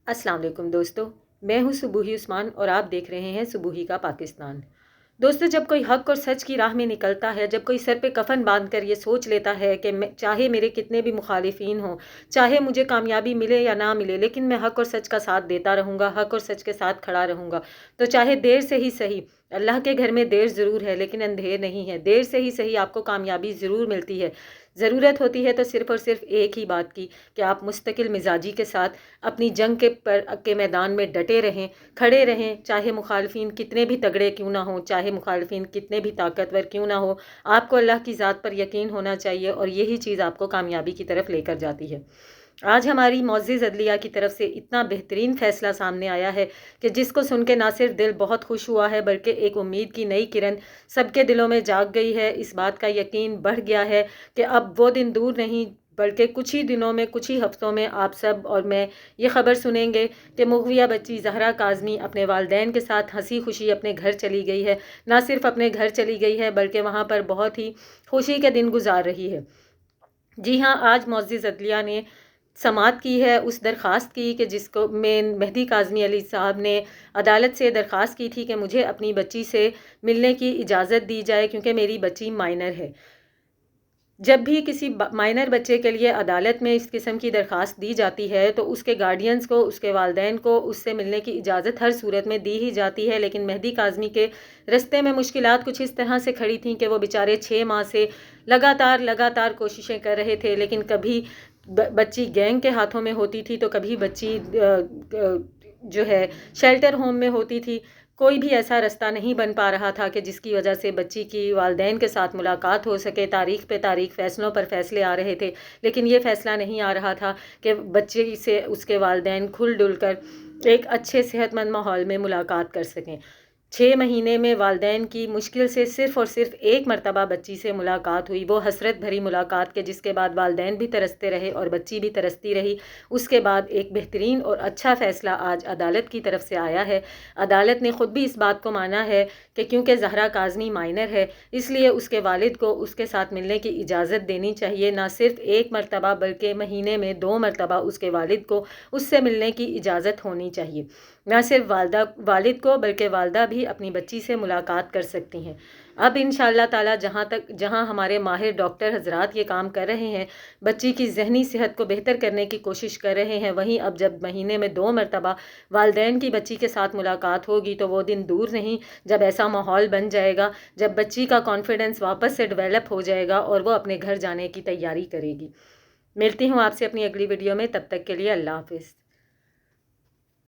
अस्सलाम वालेकुम दोस्तों, मैं हूँ सुबूही उस्मान और आप देख रहे हैं सुबूही का पाकिस्तान। दोस्तों, जब कोई हक और सच की राह में निकलता है, जब कोई सर पे कफन बांध कर ये सोच लेता है कि मैं चाहे मेरे कितने भी मुखालिफिन हों, चाहे मुझे कामयाबी मिले या ना मिले, लेकिन मैं हक और सच का साथ देता रहूँगा, हक और सच के साथ खड़ा रहूँगा। तो चाहे देर से ही सही, अल्लाह के घर में देर ज़रूर है लेकिन अंधेर नहीं है। देर से ही सही आपको कामयाबी ज़रूर मिलती है। ज़रूरत होती है तो सिर्फ़ और सिर्फ एक ही बात की कि आप मुस्तकिल मिजाजी के साथ अपनी जंग के मैदान में डटे रहें, खड़े रहें, चाहे मुखालफिन कितने भी तगड़े क्यों ना हों, चाहे मुखालफिन कितने भी ताकतवर क्यों ना हो। आपको अल्लाह की ज़ात पर यकीन होना चाहिए और यही चीज़ आपको कामयाबी की तरफ लेकर जाती है। आज हमारी मुअज़्ज़िज़ अदलिया की तरफ से इतना बेहतरीन फ़ैसला सामने आया है कि जिसको सुन के ना सिर्फ दिल बहुत खुश हुआ है बल्कि एक उम्मीद की नई किरण सबके दिलों में जाग गई है। इस बात का यकीन बढ़ गया है कि अब वो दिन दूर नहीं बल्कि कुछ ही दिनों में, कुछ ही हफ्तों में आप सब और मैं ये ख़बर सुनेंगे कि मुग़विया बच्ची ज़हरा काज़मी अपने वालिदैन के साथ हंसी खुशी अपने घर चली गई है। ना सिर्फ अपने घर चली गई है बल्कि वहाँ पर बहुत ही खुशी के दिन गुजार रही है। जी हाँ, आज मुअज़्ज़िज़ अदलिया ने समाअत की है उस दरख्वास्त की कि जिसको में मेहदी काज़मी अली साहब ने अदालत से दरख्वास्त की थी कि मुझे अपनी बच्ची से मिलने की इजाज़त दी जाए क्योंकि मेरी बच्ची माइनर है। जब भी किसी माइनर बच्चे के लिए अदालत में इस किस्म की दरख्वास्त दी जाती है तो उसके गार्डियंस को, उसके वालिदैन को उससे मिलने की इजाज़त हर सूरत में दी ही जाती है। लेकिन मेहदी काज़मी के रस्ते में मुश्किलात कुछ इस तरह से खड़ी थीं कि वो बेचारे 6 माह से लगातार कोशिशें कर रहे थे, लेकिन कभी बच्ची गैंग के हाथों में होती थी तो कभी बच्ची जो है शेल्टर होम में होती थी। कोई भी ऐसा रास्ता नहीं बन पा रहा था कि जिसकी वजह से बच्ची की वालिदैन के साथ मुलाकात हो सके। तारीख पे तारीख, फ़ैसलों पर फ़ैसले आ रहे थे, लेकिन ये फ़ैसला नहीं आ रहा था कि बच्चे से उसके वालिदैन खुल डुल कर एक अच्छे सेहतमंद माहौल में मुलाकात कर सकें। 6 महीने में वालिदैन की मुश्किल से सिर्फ़ और सिर्फ एक मरतबा बच्ची से मुलाकात हुई, वो हसरत भरी मुलाकात के जिसके बाद वालिदैन भी तरसते रहे और बच्ची भी तरसती रही। उसके बाद एक बेहतरीन और अच्छा फ़ैसला आज अदालत की तरफ से आया है। अदालत ने ख़ुद भी इस बात को माना है कि क्योंकि ज़हरा काज़मी माइनर है, इसलिए उसके वालिद को उसके साथ मिलने की इजाज़त देनी चाहिए। ना सिर्फ एक मरतबा बल्कि महीने में 2 मरतबा उसके वालिद को उससे मिलने की इजाज़त होनी चाहिए। ना सिर्फ वालिद को बल्कि वालदा भी अपनी बच्ची से मुलाकात कर सकती हैं। अब इंशाअल्लाह ताला जहाँ हमारे माहिर डॉक्टर हज़रात ये काम कर रहे हैं, बच्ची की ज़हनी सेहत को बेहतर करने की कोशिश कर रहे हैं, वहीं अब जब महीने में 2 मरतबा वालिदैन की बच्ची के साथ मुलाकात होगी तो वो दिन दूर नहीं जब ऐसा माहौल बन जाएगा, जब बच्ची का कॉन्फिडेंस वापस से डेवलप हो जाएगा और वो अपने घर जाने की तैयारी करेगी। मिलती हूँ आपसे अपनी अगली वीडियो में, तब तक के लिए अल्लाह हाफ़िज़।